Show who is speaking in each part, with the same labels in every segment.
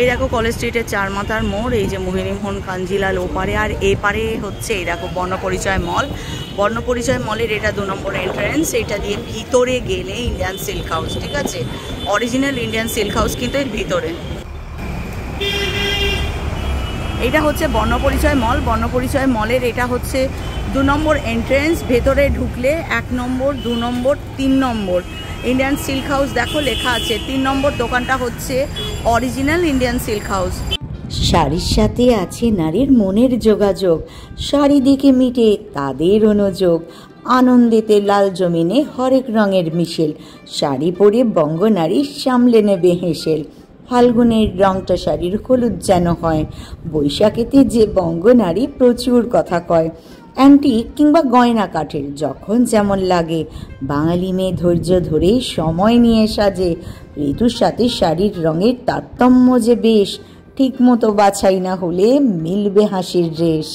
Speaker 1: এই দেখো কলেজ স্ট্রিটের চারমাথার মোড়, এই যে মোহিনীমোহন কাঞ্জিলাল ওপারে, আর এপারে হচ্ছে এই দেখো বর্ণপরিচয় মল। বর্ণপরিচয় মলের এটা 2 নম্বর এন্ট্রান্স। এটা দিয়ে ভিতরে গেলে ইন্ডিয়ান সিল্ক হাউস, ঠিক আছে, অরিজিনাল ইন্ডিয়ান সিল্ক হাউস কিন্তু এর ভিতরে। এটা হচ্ছে বর্ণপরিচয় মল। বর্ণপরিচয় মলের এটা হচ্ছে 2 নম্বর এন্ট্রেন্স। ভেতরে ঢুকলে 1 নম্বর, 2 নম্বর, 3 নম্বর ইন্ডিয়ান সিল্ক হাউস দেখো লেখা আছে। 3 নম্বর দোকানটা হচ্ছে অরিজিনাল ইন্ডিয়ান সিল্ক হাউস।
Speaker 2: শাড়ির সাথে আছে নারীর মনের যোগাযোগ, শাড়ি দেখে মিটে তাদের অনুযোগ, আনন্দেতে লাল জমিনে হরেক রঙের মিশেল, শাড়ি পরে বঙ্গনারী সামলে নেবে হেসেল। ফাল্গুনের রংটা শাড়ির হলুদ যেন হয়, বৈশাখেতে যে বঙ্গনারী প্রচুর কথা কয়। অ্যান্টিক কিংবা গয়না কাঠের যখন যেমন লাগে, বাঙালি মেয়ে ধৈর্য ধরে সময় নিয়ে সাজে। ঋতুর সাথে শাড়ির রঙের তারতম্য যে বেশ, ঠিক মতো বাছাই না হলে মিলবে হাসির রেশ।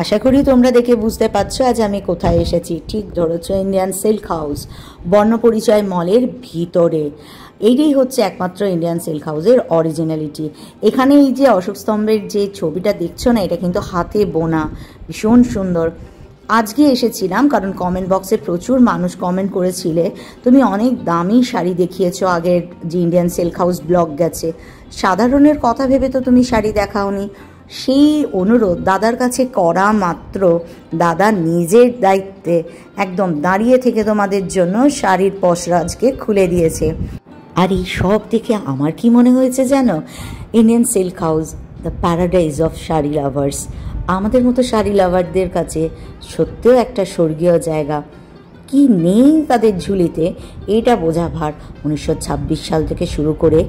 Speaker 2: আশা করি তোমরা দেখে বুঝতে পারছো আজ আমি কোথায় এসেছি। ঠিক ধরেছ, ইন্ডিয়ান সিল্ক হাউস, বর্ণপরিচয় মলের ভিতরে। এইটাই হচ্ছে একমাত্র ইন্ডিয়ান সিল্ক হাউসের অরিজিনালিটি। এখানে এই যে অশোক স্তম্ভের যে ছবিটা দেখছো না, এটা কিন্তু হাতে বোনা, ভীষণ সুন্দর। আজকে এসেছিলাম কারণ কমেন্ট বক্সে প্রচুর মানুষ কমেন্ট করেছিলে তুমি অনেক দামি শাড়ি দেখিয়েছো আগের যে ইন্ডিয়ান সিল্ক হাউস ব্লগ গেছে, সাধারণের কথা ভেবে তো তুমি শাড়ি দেখাওনি। সেই অনুরোধ দাদার কাছে করা মাত্র দাদা নিজের দায়িত্বে একদম দাঁড়িয়ে থেকে তোমাদের জন্য শাড়ির পসরা আজকে খুলে দিয়েছে। আর এই সব দেখে আমার কি মনে হয়েছে জানো, Indian silk house the paradise of sari lovers. আমাদের মতো শাড়ি লাভারদের কাছে সত্যিও একটা স্বর্গীয় জায়গা। কি নেই তাদের ঝুলিতে এটা বোঝা ভার। 1926 সাল থেকে শুরু করে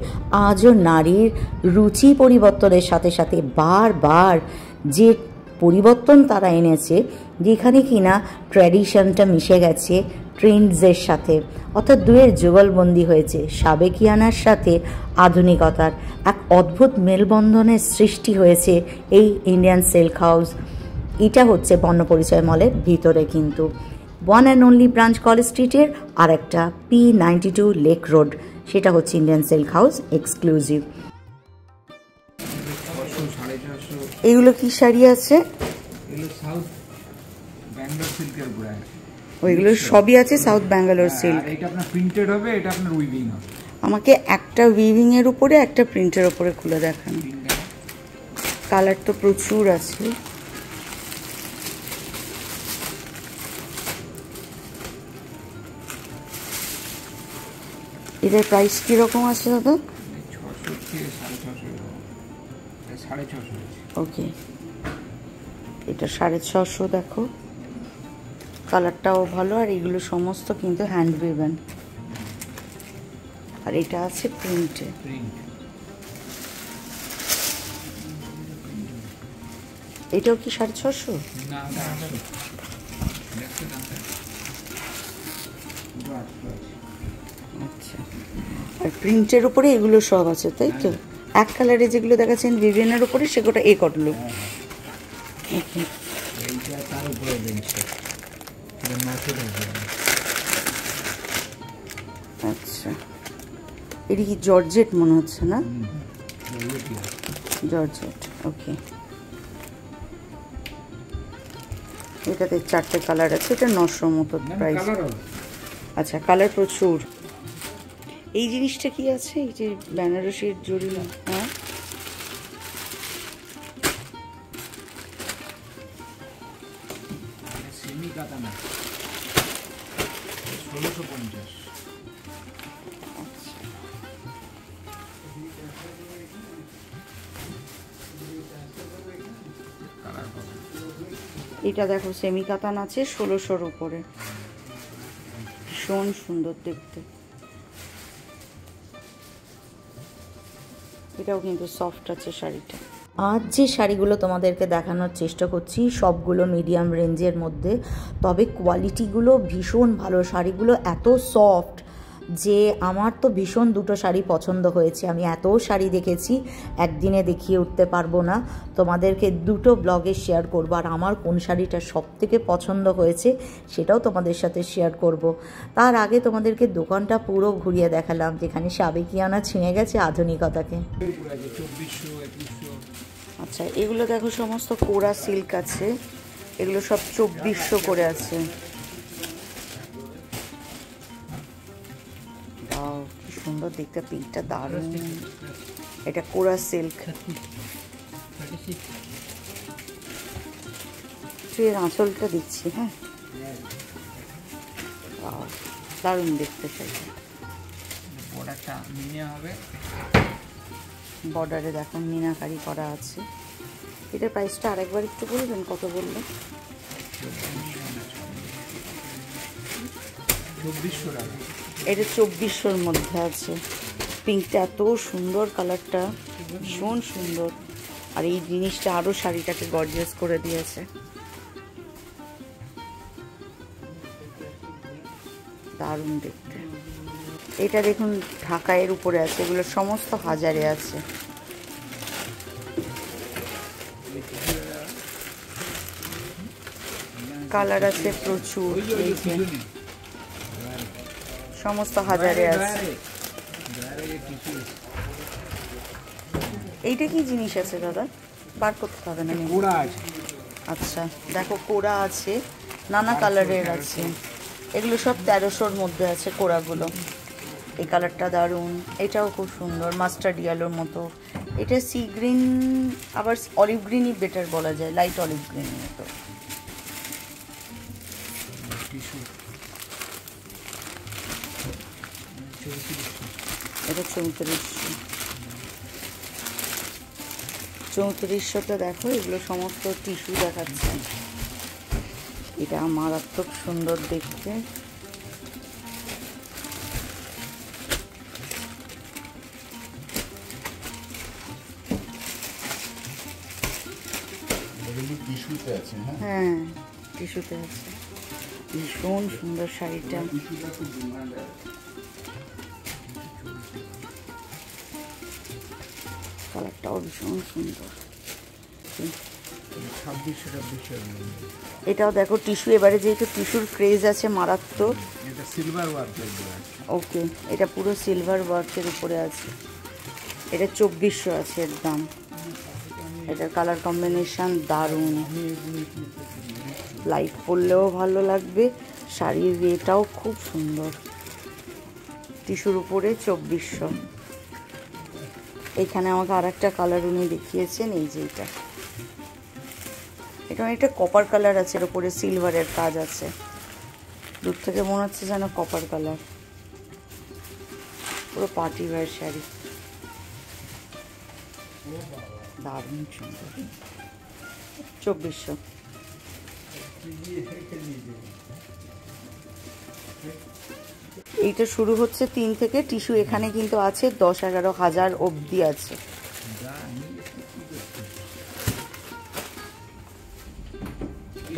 Speaker 2: আজও নারীর রুচি পরিবর্তনের সাথে সাথে বারবার যে পরিবর্তন তারা এনেছে, যেখানে কিনা ট্র্যাডিশনটা মিশে গেছে ট্রেন্ডসের সাথে, অর্থাৎ দুয়ের যুগলবন্দি হয়েছে, সাবেকিয়ানার সাথে আধুনিকতার এক অদ্ভুত মেলবন্ধনের সৃষ্টি হয়েছে এই ইন্ডিয়ান সিল্ক হাউস। এটা হচ্ছে বর্ণপরিচয় মলের ভিতরে, কিন্তু 1 and only ব্রাঞ্চ কলেজ স্ট্রিটের, আর একটা P92 লেক রোড, সেটা হচ্ছে ইন্ডিয়ান সিল্ক হাউস এক্সক্লুসিভ। এগুলো কি শাড়ি আছে? ওইগুলো সবই আছে সাউথ ব্যাঙ্গালোর সিল্ক।
Speaker 3: এটা আপনার প্রিন্টেড হবে, এটা আপনার উইভিং হবে।
Speaker 1: আমাকে একটা উইভিং এর উপরে একটা প্রিন্টের উপরে খুলে দেখান। কালার তো প্রচুর আছে। এটার প্রাইস কিরকম আছে দাদা?
Speaker 3: 600 থেকে 650।
Speaker 1: ওকে, এটা 650 দেখো, কালারটাও ভালো। আর এগুলো সমস্ত কিন্তু হ্যান্ড উইভেন, আর এটা আছে প্রিন্টে। এটাও কি 650? আচ্ছা, আর প্রিন্টের উপরে এগুলো সব আছে তাই তো? এক কালারে যেগুলো দেখাচ্ছেন ভিভিয়ানের উপরে সেগুলো এ করলো। আচ্ছা, এটা কি জর্জেট মনে হচ্ছে না? জর্জেট, ওকে। এটাতে 4টে কালার আছে, এটা 900 মতো প্রাইস। আচ্ছা, কালার প্রচুর। এই জিনিসটা কি আছে? এই যে বেনারসির জড়ি, হ্যাঁ
Speaker 3: সেমি কাতানা 1650।
Speaker 1: এটা দেখো সেমি কাতান আছে 1600-র উপরে, ভীষণ সুন্দর দেখতে। এটাও কিন্তু সফট আছে শাড়িটা।
Speaker 2: আজ যে শাড়িগুলো তোমাদেরকে দেখানোর চেষ্টা করছি সবগুলো মিডিয়াম রেঞ্জের মধ্যে, তবে কোয়ালিটিগুলো ভীষণ ভালো। শাড়িগুলো এত সফট, যে আমার তো ভীষণ দুটো শাড়ি পছন্দ হয়েছে। আমি এত শাড়ি দেখেছি, একদিনে দেখিয়ে উঠতে পারবো না। তোমাদেরকে দুটো ব্লগে শেয়ার করবো, আর আমার কোন শাড়িটা সবথেকে পছন্দ হয়েছে সেটাও তোমাদের সাথে শেয়ার করব। তার আগে তোমাদেরকে দোকানটা পুরো ঘুরিয়ে দেখালাম, যেখানে সাবেকিয়ানা ছিঁড়ে গেছে আধুনিকতাকে। আচ্ছা, এগুলো দেখো সমস্ত কোরা সিল্ক আছে, এগুলো সব 2400 করে আছে। কি সুন্দর দেখতে, পিঙ্কটা দারুণ। এটা কোরা সিল্ক। এর আঁচলটা দিচ্ছি। হ্যাঁ, দারুণ দেখতে শাড়িটা।
Speaker 3: বর্ডারটা মিনে হবে,
Speaker 2: বর্ডারে দেখো মিনাকারি করা আছে। এটার প্রাইসটা আরেকবার একটু বলবেন, কত বললে?
Speaker 3: 2400 টাকা।
Speaker 2: এটা 2400-র মধ্যে আছে। পিঙ্কটা এত সুন্দর, কালারটা ভীষণ সুন্দর, আর এই জিনিসটা আরও শাড়িটাকে গর্জিয়াস করে দিয়েছে। দারুণ দেখতে। এটা দেখুন ঢাকাইয়ের উপরে আছে, এগুলো সমস্ত হাজারে আছে। কালার আছে প্রচুর, এই যে সমস্ত হাজারে আছে। এইটা কি জিনিস আছে দাদা? বার করতে হবে না?
Speaker 3: কোরা আছে।
Speaker 2: আচ্ছা, দেখো কোরা আছে, নানা কালারের আছে। এগুলো সব 1300-র মধ্যে আছে কোরাগুলো। এই কালারটা দারুণ, এটাও খুব সুন্দর, মাস্টার্ড ইয়েলোর মতো। এটা সি গ্রিন, আবার অলিভ গ্রিনই বেটার বলা যায়, লাইট অলিভ গ্রিনের মতো। এটা 3400 দেখো, এগুলো সমস্ত টিস্যু দেখাচ্ছে। এটা মারাত্মক সুন্দর দেখতে। হ্যাঁ, টিস্যুতে আছে। ভীষণ সুন্দর শাড়িটা। কালারটাও ভীষণ সুন্দর। এটাও দেখো টিস্যু, এবারে যেহেতু টিস্যুর ক্রেজ আছে মারাত্মক।
Speaker 3: এটা সিলভার ওয়ার্কের।
Speaker 2: ওকে, এটা পুরো সিলভার ওয়ার্কের উপরে আছে। এটা 2400 আছে এর দাম। এটার কালার কম্বিনেশন দারুণ, লাইট পরলেও ভালো লাগবে। শাড়ির এটাও খুব সুন্দর, টিস্যুর উপরে 2400। এখানে আমাকে আর একটা কালার উনি দেখিয়েছেন, এই যে এটা একটা কপার কালার আছে, এর উপরে সিলভারের কাজ আছে। দূর থেকে মনে হচ্ছে যেন কপার কালার, পুরো পার্টি ওয়্যার শাড়ি, দারুণ সুন্দর। 2400। এইটা শুরু হচ্ছে 3 থেকে, টিস্যু এখানে কিন্তু আছে 10-11 হাজার অবধি আছে।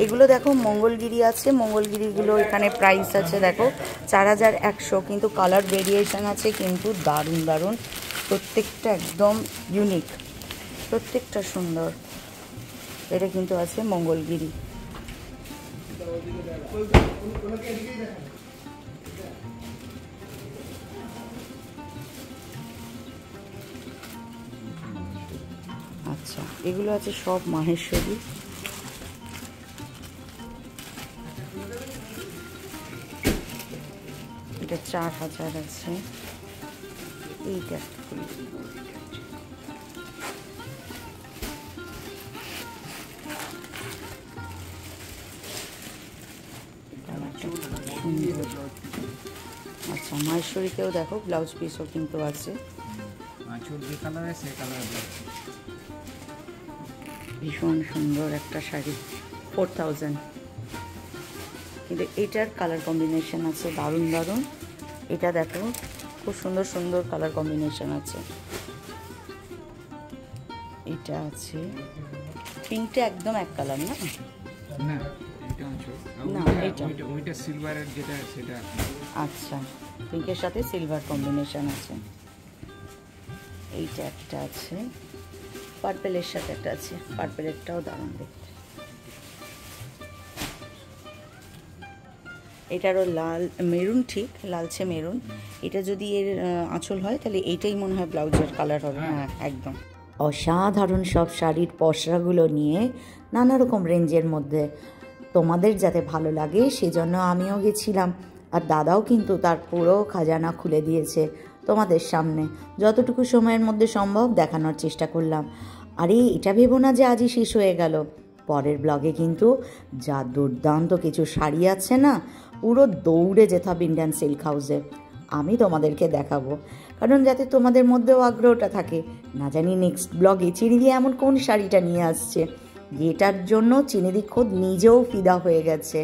Speaker 2: এগুলো দেখো মঙ্গলগিরি আছে, মঙ্গলগিরিগুলো এখানে প্রাইস আছে দেখো 4100, কিন্তু কালার ভেরিয়েশন আছে, কিন্তু দারুণ দারুণ, প্রত্যেকটা একদম ইউনিক, প্রত্যেকটা সুন্দর। এটা কিন্তু আছে মঙ্গলগিরি। আচ্ছা, এগুলো আছে সব মাহেশ্বরী। এটা 4000 আছে। এইটা আচ্ছা, মাহেশ্বরীতেও দেখো ব্লাউজ পিসও কিন্তু আছে। ভীষণ সুন্দর একটা শাড়ি, 4000। কিন্তু এটার কালার কম্বিনেশন আছে দারুণ দারুণ। এটা দেখো খুব সুন্দর সুন্দর কালার কম্বিনেশন আছে। এটা আছে পিঙ্কটা একদম এক কালার, না?
Speaker 3: না, এটা
Speaker 1: না, এইটা।
Speaker 3: ওইটা সিলভারের যেটা সেটা।
Speaker 1: আচ্ছা, পিঙ্কের সাথে সিলভার কম্বিনেশন আছে। এইটা একটা আছে, পার্পেলের সাথে একটা আছে, পার্পেলেরটাও দারুণ দেখতে। এটারও লাল মেরুন, ঠিক লালচে মেরুন। এটা যদি এর আঁচল হয় তাহলে এইটাই মনে হয় ব্লাউজের কালার হবে। হ্যাঁ, একদম
Speaker 2: অসাধারণ সব শাড়ির পসরাগুলো নিয়ে নানা রকম রেঞ্জের মধ্যে তোমাদের যাতে ভালো লাগে সেজন্য আমিও গেছিলাম। আর দাদাও কিন্তু তার পুরো খাজানা খুলে দিয়েছে তোমাদের সামনে, যতটুকু সময়ের মধ্যে সম্ভব দেখানোর চেষ্টা করলাম। আরে এটা ভেবো না যে আজই শেষ হয়ে গেল, পরের ব্লগে কিন্তু যা দুর্দান্ত কিছু শাড়ি আছে না, পুরো দৌড়ে যেতে হবে ইন্ডিয়ান সিল্ক হাউসে। আমি তোমাদেরকে দেখাবো, কারণ যাতে তোমাদের মধ্যেও আগ্রহটা থাকে। না জানি নেক্সট ব্লগে চিনিদি এমন কোন শাড়িটা নিয়ে আসছে যেটার জন্য চিনিদি খোদ নিজেও ফিদা হয়ে গেছে।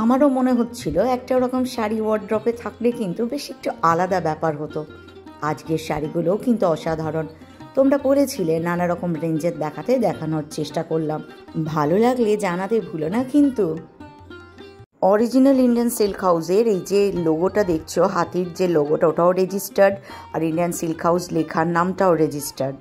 Speaker 2: আমারও মনে হচ্ছিল একটা ওরকম শাড়ি ওয়ার্ড্রপে থাকলে কিন্তু বেশ একটু আলাদা ব্যাপার হতো। আজকের শাড়িগুলোও কিন্তু অসাধারণ, তোমরা পরেছিলে, নানা রকম রেঞ্জের দেখানোর চেষ্টা করলাম। ভালো লাগলে জানাতে ভুলো না কিন্তু। অরিজিনাল ইন্ডিয়ান সিল্ক হাউসের এই যে লোগোটা দেখছো, হাতির যে লোগোটা, ওটাও রেজিস্টার্ড, আর ইন্ডিয়ান সিল্ক হাউস লেখার নামটাও রেজিস্টার্ড।